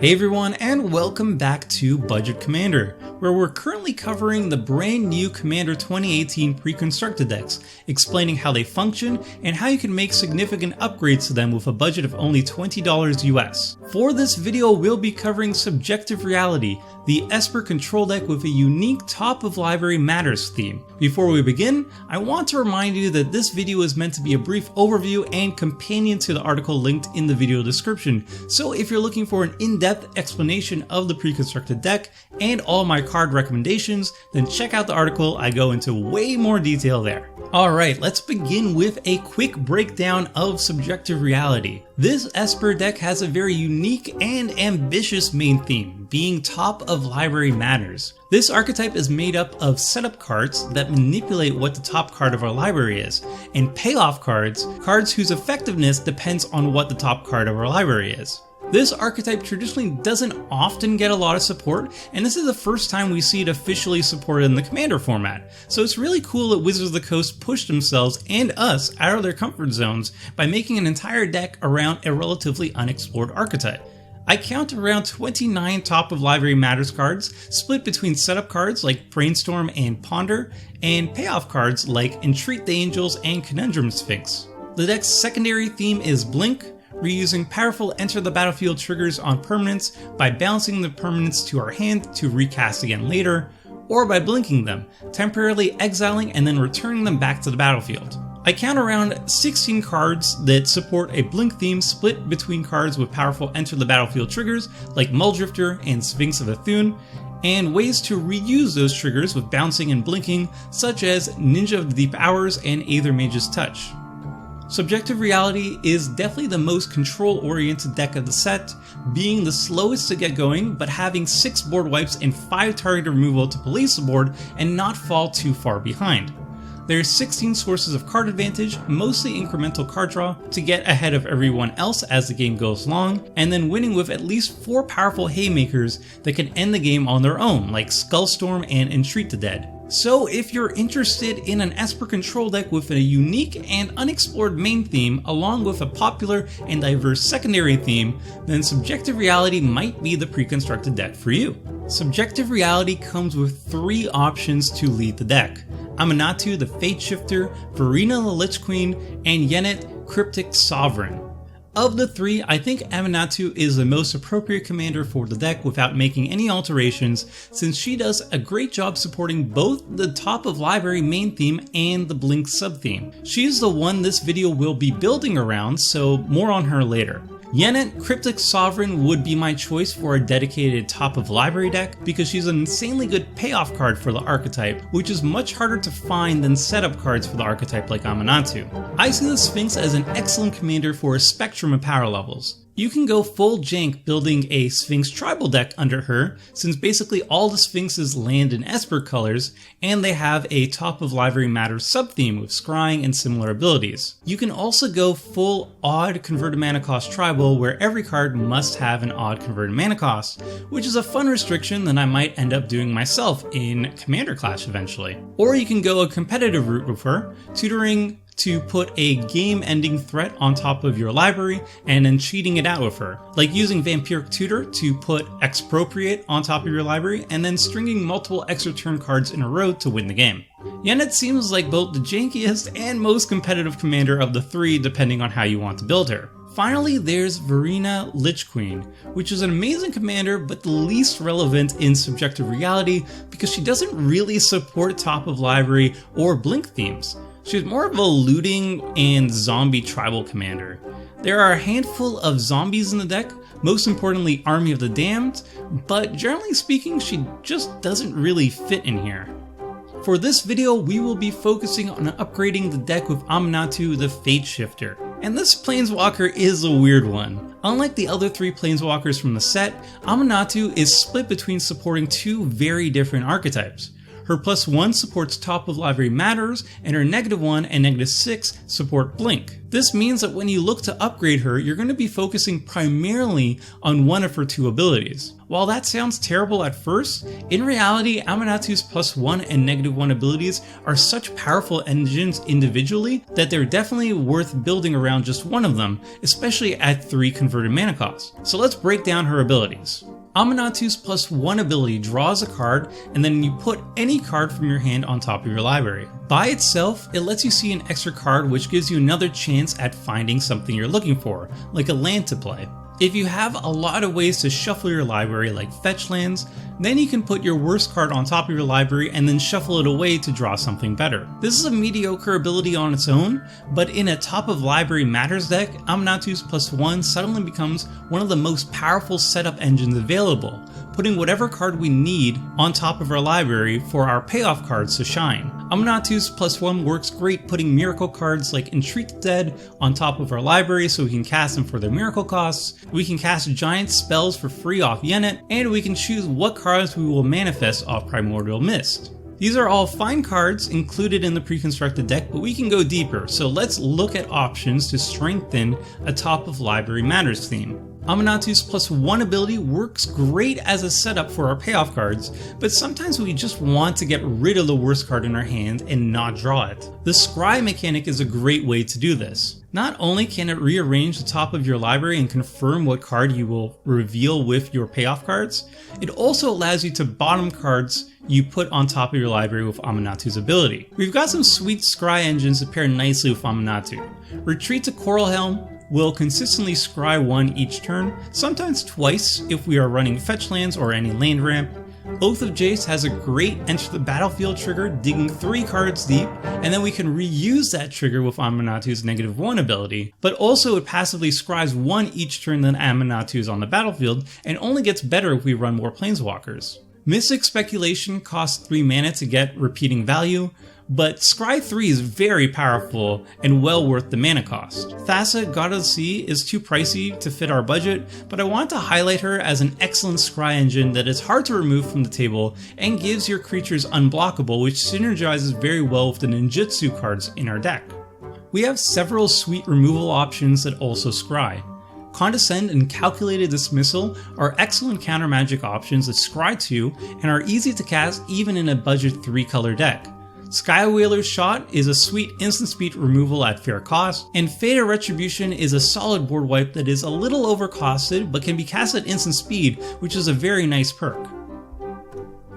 Hey everyone, and welcome back to Budget Commander, where we're currently covering the brand new Commander 2018 pre-constructed decks, explaining how they function and how you can make significant upgrades to them with a budget of only $20 US. For this video, we'll be covering Subjective Reality, the Esper control deck with a unique Top of Library Matters theme. Before we begin, I want to remind you that this video is meant to be a brief overview and companion to the article linked in the video description, so if you're looking for an in-depth explanation of the pre-constructed deck and all my card recommendations, then check out the article. I go into way more detail there. Alright, let's begin with a quick breakdown of Subjective Reality. This Esper deck has a very unique and ambitious main theme, being Top of Library Matters. This archetype is made up of setup cards that manipulate what the top card of our library is, and payoff cards, cards whose effectiveness depends on what the top card of our library is. This archetype traditionally doesn't often get a lot of support, and this is the first time we see it officially supported in the Commander format, so it's really cool that Wizards of the Coast pushed themselves and us out of their comfort zones by making an entire deck around a relatively unexplored archetype. I count around 29 Top of Library Matters cards, split between setup cards like Brainstorm and Ponder, and payoff cards like Entreat the Angels and Conundrum Sphinx. The deck's secondary theme is Blink, reusing powerful enter the battlefield triggers on permanents by bouncing the permanents to our hand to recast again later, or by blinking them, temporarily exiling and then returning them back to the battlefield. I count around 16 cards that support a blink theme split between cards with powerful enter the battlefield triggers like Mulldrifter and Sphinx of Athun, and ways to reuse those triggers with bouncing and blinking such as Ninja of the Deep Hours and Aether Mage's Touch. Subjective Reality is definitely the most control-oriented deck of the set, being the slowest to get going, but having 6 board wipes and 5 target removal to police the board and not fall too far behind. There are 16 sources of card advantage, mostly incremental card draw, to get ahead of everyone else as the game goes along, and then winning with at least 4 powerful haymakers that can end the game on their own, like Skullstorm and Entreat the Dead. So if you're interested in an Esper control deck with a unique and unexplored main theme along with a popular and diverse secondary theme, then Subjective Reality might be the pre-constructed deck for you. Subjective Reality comes with 3 options to lead the deck: Aminatou the Fate Shifter, Verina the Lich Queen, and Yennet Cryptic Sovereign. Of the 3, I think Aminatou is the most appropriate commander for the deck without making any alterations, since she does a great job supporting both the Top of Library main theme and the Blink sub-theme. She is the one this video will be building around, so more on her later. Yennet Cryptic Sovereign would be my choice for a dedicated Top of Library deck because she's an insanely good payoff card for the archetype, which is much harder to find than setup cards for the archetype like Aminatou. I see the Sphinx as an excellent commander for a spectrum of power levels. You can go full jank building a Sphinx tribal deck under her, since basically all the Sphinxes land in Esper colors, and they have a Top of Library Matters sub-theme with scrying and similar abilities. You can also go full odd converted mana cost tribal, where every card must have an odd converted mana cost, which is a fun restriction that I might end up doing myself in Commander Clash eventually. Or you can go a competitive route with her, tutoring to put a game-ending threat on top of your library and then cheating it out with her, like using Vampiric Tutor to put Expropriate on top of your library and then stringing multiple extra turn cards in a row to win the game. Yennet seems like both the jankiest and most competitive commander of the 3 depending on how you want to build her. Finally, there's Verina Lich Queen, which is an amazing commander but the least relevant in Subjective Reality because she doesn't really support Top of Library or Blink themes. She's more of a looting and zombie tribal commander. There are a handful of zombies in the deck, most importantly Army of the Damned, but generally speaking she just doesn't really fit in here. For this video we will be focusing on upgrading the deck with Aminatou the Fate Shifter. And this Planeswalker is a weird one. Unlike the other 3 Planeswalkers from the set, Aminatou is split between supporting 2 very different archetypes. Her +1 supports Top of Library Matters, and her -1 and -6 support Blink. This means that when you look to upgrade her, you're going to be focusing primarily on one of her 2 abilities. While that sounds terrible at first, in reality, Amanatu's +1 and -1 abilities are such powerful engines individually that they're definitely worth building around just one of them, especially at 3 converted mana costs. So let's break down her abilities. Amanatu's +1 ability draws a card, and then you put any card from your hand on top of your library. By itself, it lets you see an extra card, which gives you another chance at finding something you're looking for, like a land to play. If you have a lot of ways to shuffle your library, like fetch lands, then you can put your worst card on top of your library and then shuffle it away to draw something better. This is a mediocre ability on its own, but in a Top of Library Matters deck, Amanatu's +1 suddenly becomes one of the most powerful setup engines available, putting whatever card we need on top of our library for our payoff cards to shine. Amanatu's +1 works great putting miracle cards like Entreat the Dead on top of our library so we can cast them for their miracle costs, we can cast giant spells for free off Yennet, and we can choose what cards we will manifest off Primordial Mist. These are all fine cards included in the pre-constructed deck, but we can go deeper, so let's look at options to strengthen a Top of Library Matters theme. Amanatu's +1 ability works great as a setup for our payoff cards, but sometimes we just want to get rid of the worst card in our hand and not draw it. The Scry mechanic is a great way to do this. Not only can it rearrange the top of your library and confirm what card you will reveal with your payoff cards, it also allows you to bottom cards you put on top of your library with Amanatu's ability. We've got some sweet Scry engines that pair nicely with Amanatu. Retreat to Coral Helm will consistently scry 1 each turn, sometimes twice if we are running fetch lands or any land ramp. Oath of Jace has a great enter the battlefield trigger, digging 3 cards deep, and then we can reuse that trigger with Amanatu's -1 ability, but also it passively scries 1 each turn than Amanatu's on the battlefield, and only gets better if we run more Planeswalkers. Mystic Speculation costs 3 mana to get repeating value, but Scry 3 is very powerful and well worth the mana cost. Thassa, God of the Sea, is too pricey to fit our budget, but I want to highlight her as an excellent Scry engine that is hard to remove from the table and gives your creatures unblockable, which synergizes very well with the ninjutsu cards in our deck. We have several sweet removal options that also scry. Condescend and Calculated Dismissal are excellent counter magic options that scry 2 and are easy to cast even in a budget 3-color deck. Skywhaler's Shot is a sweet instant speed removal at fair cost, and Fate of Retribution is a solid board wipe that is a little overcosted but can be cast at instant speed, which is a very nice perk.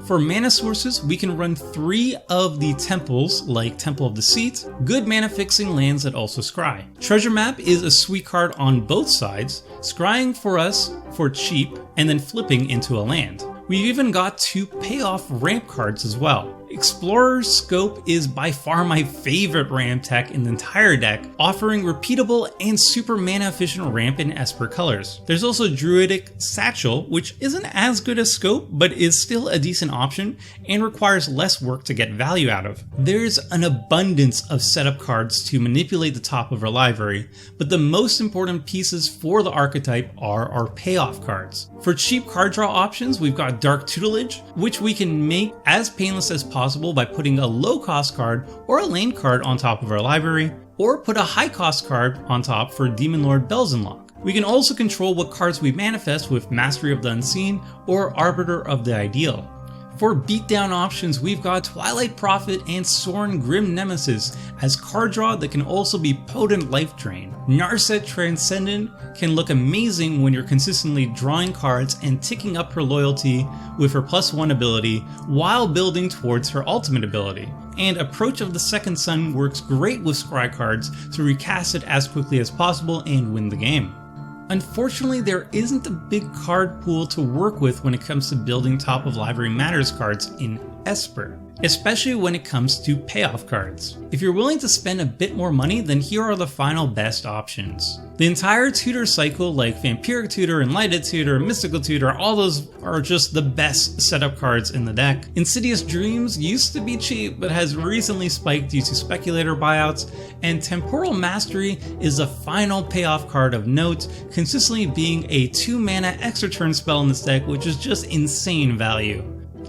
For mana sources, we can run 3 of the temples, like Temple of Deceit, good mana fixing lands that also scry. Treasure Map is a sweet card on both sides, scrying for us for cheap and then flipping into a land. We've even got 2 payoff ramp cards as well. Explorer's Scope is by far my favorite ramp tech in the entire deck, offering repeatable and super mana efficient ramp in Esper colors. There's also Druidic Satchel, which isn't as good as Scope, but is still a decent option and requires less work to get value out of. There's an abundance of setup cards to manipulate the top of our library, but the most important pieces for the archetype are our payoff cards. For cheap card draw options, we've got Dark Tutelage, which we can make as painless as possible by putting a low cost card or a lane card on top of our library, or put a high cost card on top for Demon Lord Belzenlock. We can also control what cards we manifest with Mastery of the Unseen or Arbiter of the Ideal. For beatdown options, we've got Twilight Prophet and Sorin Grim Nemesis as card draw that can also be potent life drain. Narset Transcendent can look amazing when you're consistently drawing cards and ticking up her loyalty with her +1 ability while building towards her ultimate ability. And Approach of the Second Sun works great with scry cards to recast it as quickly as possible and win the game. Unfortunately, there isn't a big card pool to work with when it comes to building Top of Library Matters cards in Esper, especially when it comes to payoff cards. If you're willing to spend a bit more money, then here are the final best options. The entire tutor cycle, like Vampiric Tutor, Enlightened Tutor, Mystical Tutor, all those are just the best setup cards in the deck. Insidious Dreams used to be cheap, but has recently spiked due to speculator buyouts, and Temporal Mastery is the final payoff card of note, consistently being a 2 mana extra turn spell in this deck, which is just insane value.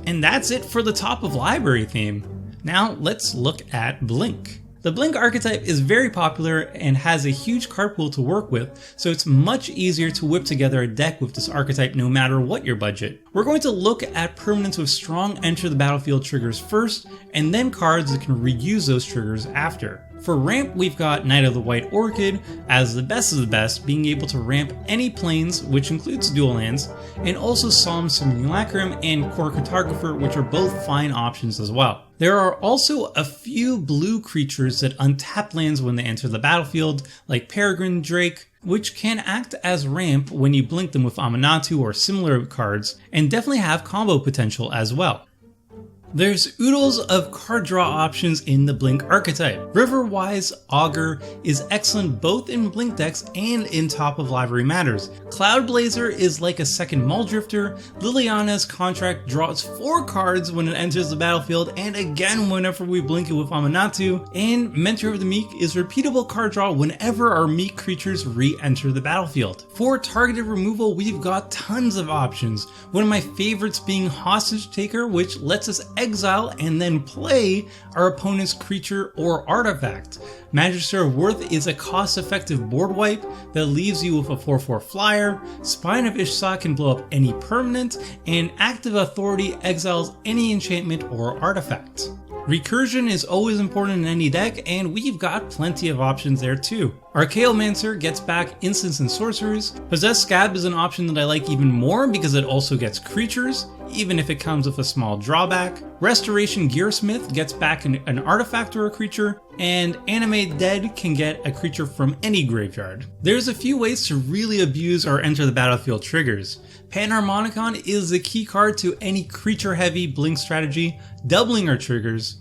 And that's it for the top of library theme. Now let's look at Blink. The Blink archetype is very popular and has a huge card pool to work with, so it's much easier to whip together a deck with this archetype no matter what your budget. We're going to look at permanents with strong enter the battlefield triggers first, and then cards that can reuse those triggers after. For ramp, we've got Knight of the White Orchid as the best of the best, being able to ramp any planes, which includes dual lands, and also Solemn Simulacrum and Core Cartographer, which are both fine options as well. There are also a few blue creatures that untap lands when they enter the battlefield, like Peregrine Drake, which can act as ramp when you blink them with Aminatou or similar cards, and definitely have combo potential as well. There's oodles of card draw options in the Blink archetype. Riverwise Augur is excellent both in Blink decks and in top of library matters. Cloudblazer is like a second Muldrifter. Liliana's Contract draws 4 cards when it enters the battlefield, and again whenever we blink it with Aminatou. And Mentor of the Meek is repeatable card draw whenever our Meek creatures re-enter the battlefield. For targeted removal, we've got tons of options. One of my favorites being Hostage Taker, which lets us exile and then play our opponent's creature or artifact. Magister of Worth is a cost-effective board wipe that leaves you with a 4/4 flyer. Spine of Ishsa can blow up any permanent, and Active Authority exiles any enchantment or artifact. Recursion is always important in any deck, and we've got plenty of options there too. Archaeomancer gets back instants and sorceries. Possessed Scab is an option that I like even more because it also gets creatures, even if it comes with a small drawback. Restoration Gearsmith gets back an artifact or a creature, and Animate Dead can get a creature from any graveyard. There's a few ways to really abuse our enter the battlefield triggers. Panharmonicon is the key card to any creature-heavy blink strategy, doubling our triggers.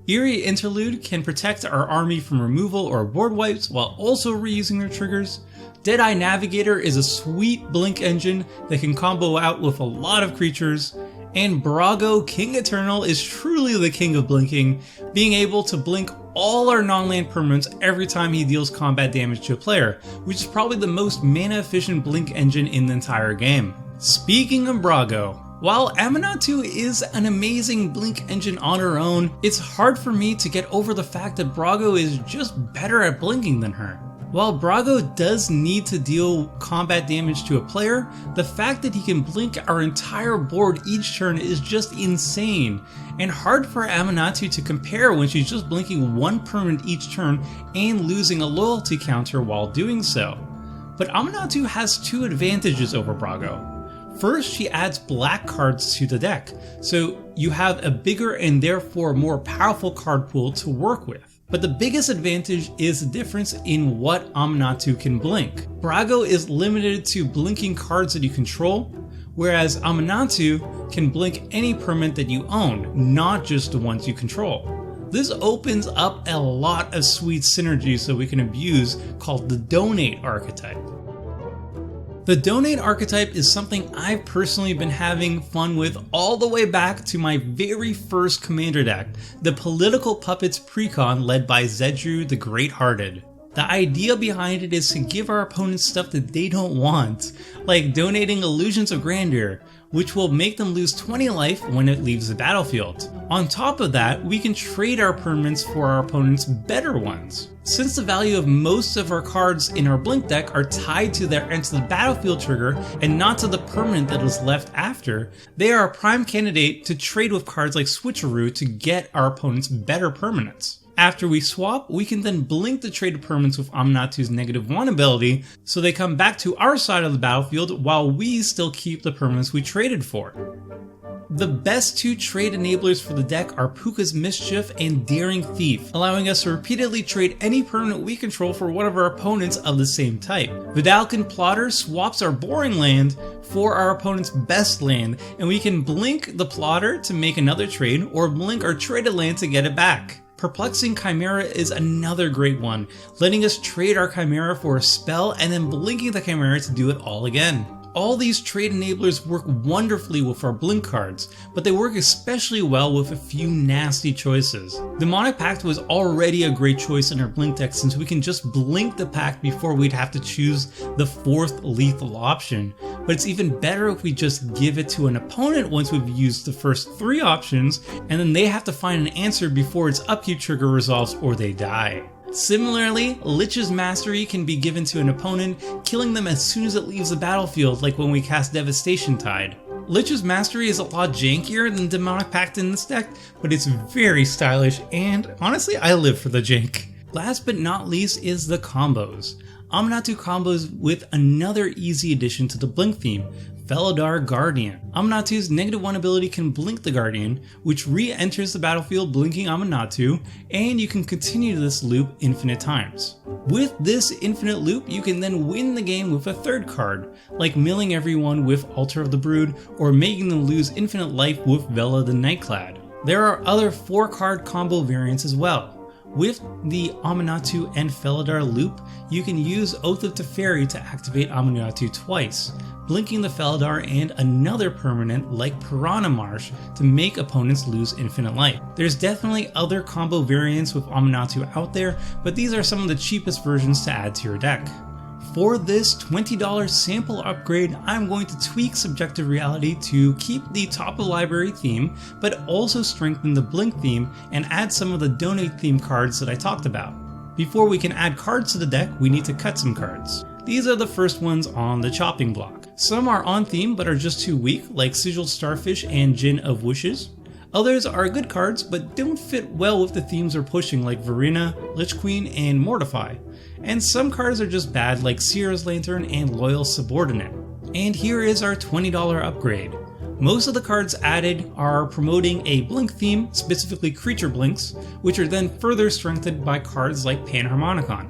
Eerie Interlude can protect our army from removal or board wipes while also reusing their triggers. Deadeye Navigator is a sweet blink engine that can combo out with a lot of creatures. And Brago King Eternal is truly the king of blinking, being able to blink all our non-land permanents every time he deals combat damage to a player, which is probably the most mana efficient blink engine in the entire game. Speaking of Brago, while Aminatou is an amazing blink engine on her own, it's hard for me to get over the fact that Brago is just better at blinking than her. While Brago does need to deal combat damage to a player, the fact that he can blink our entire board each turn is just insane, and hard for Aminatou to compare when she's just blinking one permanent each turn and losing a loyalty counter while doing so. But Aminatou has 2 advantages over Brago. First, she adds black cards to the deck, so you have a bigger and therefore more powerful card pool to work with. But the biggest advantage is the difference in what Aminatou can blink. Brago is limited to blinking cards that you control, whereas Aminatou can blink any permanent that you own, not just the ones you control. This opens up a lot of sweet synergies that we can abuse, called the Donate archetype. The Donate archetype is something I've personally been having fun with all the way back to my very first commander deck, the Political Puppets Precon led by Zedru the Great-Hearted. The idea behind it is to give our opponents stuff that they don't want, like donating Illusions of Grandeur, which will make them lose 20 life when it leaves the battlefield. On top of that, we can trade our permanents for our opponent's better ones. Since the value of most of our cards in our Blink deck are tied to their enter the battlefield trigger and not to the permanent that is left after, they are a prime candidate to trade with cards like Switcheroo to get our opponent's better permanents. After we swap, we can then blink the traded permanents with Aminatou's -1 ability, so they come back to our side of the battlefield while we still keep the permanents we traded for. The best 2 trade enablers for the deck are Puka's Mischief and Daring Thief, allowing us to repeatedly trade any permanent we control for one of our opponents of the same type. Vidalcan Plotter swaps our boring land for our opponent's best land, and we can blink the Plotter to make another trade, or blink our traded land to get it back. Perplexing Chimera is another great one, letting us trade our Chimera for a spell and then blinking the Chimera to do it all again. All these trade enablers work wonderfully with our blink cards, but they work especially well with a few nasty choices. Demonic Pact was already a great choice in our blink deck since we can just blink the pact before we'd have to choose the 4th lethal option, but it's even better if we just give it to an opponent once we've used the first 3 options, and then they have to find an answer before its upkeep trigger resolves or they die. Similarly, Lich's Mastery can be given to an opponent, killing them as soon as it leaves the battlefield, like when we cast Devastation Tide. Lich's Mastery is a lot jankier than Demonic Pact in this deck, but it's very stylish, and honestly, I live for the jank. Last but not least is the combos. Aminatou combos with another easy addition to the Blink theme, Felidar Guardian. Aminatou's -1 ability can blink the Guardian, which re-enters the battlefield blinking Aminatou, and you can continue this loop infinite times. With this infinite loop, you can then win the game with a third card, like milling everyone with Altar of the Brood, or making them lose infinite life with Vela the Nightclad. There are other 4-card combo variants as well. With the Aminatou and Felidar loop, you can use Oath of Teferi to activate Aminatou twice, blinking the Felidar and another permanent like Piranha Marsh to make opponents lose infinite life. There's definitely other combo variants with Aminatou out there, but these are some of the cheapest versions to add to your deck. For this $20 sample upgrade, I'm going to tweak Subjective Reality to keep the top of library theme, but also strengthen the Blink theme and add some of the Donate theme cards that I talked about. Before we can add cards to the deck, we need to cut some cards. These are the first ones on the chopping block. Some are on theme but are just too weak, like Sigiled Starfish and Djinn of Wishes. Others are good cards but don't fit well with the themes we're pushing, like Verena, Lich Queen, and Mortify. And some cards are just bad, like Seer's Lantern and Loyal Subordinate. And here is our $20 upgrade. Most of the cards added are promoting a Blink theme, specifically creature blinks, which are then further strengthened by cards like Panharmonicon.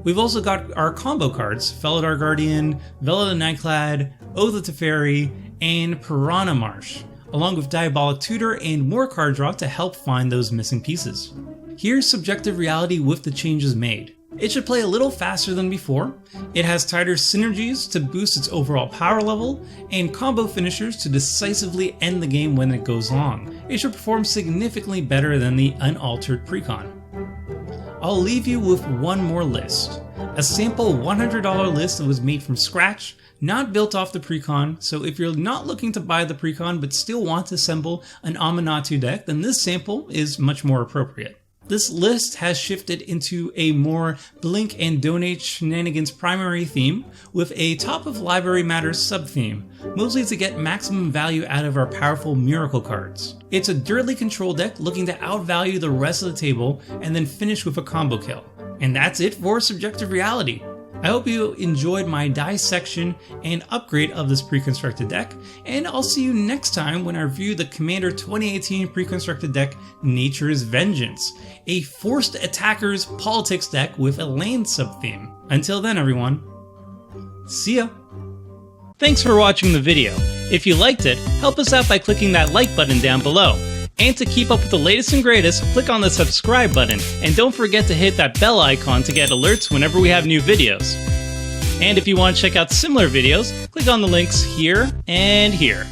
We've also got our combo cards, Felidar Guardian, Vela the Nightclad, Oath of Teferi, and Piranha Marsh, along with Diabolic Tutor and more card draw to help find those missing pieces. Here's Subjective Reality with the changes made. It should play a little faster than before, it has tighter synergies to boost its overall power level, and combo finishers to decisively end the game when it goes long. It should perform significantly better than the unaltered precon. I'll leave you with one more list. A sample $100 list that was made from scratch, not built off the precon, so if you're not looking to buy the precon but still want to assemble an Aminatou deck, then this sample is much more appropriate. This list has shifted into a more Blink and Donate shenanigans primary theme with a Top of Library Matters sub-theme, mostly to get maximum value out of our powerful miracle cards. It's a dirtly controlled deck looking to outvalue the rest of the table and then finish with a combo kill. And that's it for Subjective Reality. I hope you enjoyed my dissection and upgrade of this pre-constructed deck, and I'll see you next time when I review the Commander 2018 pre-constructed deck Nature's Vengeance, a forced attackers politics deck with a land sub-theme. Until then, everyone, see ya! Thanks for watching the video. If you liked it, help us out by clicking that like button down below. And to keep up with the latest and greatest, click on the subscribe button, and don't forget to hit that bell icon to get alerts whenever we have new videos. And if you want to check out similar videos, click on the links here and here.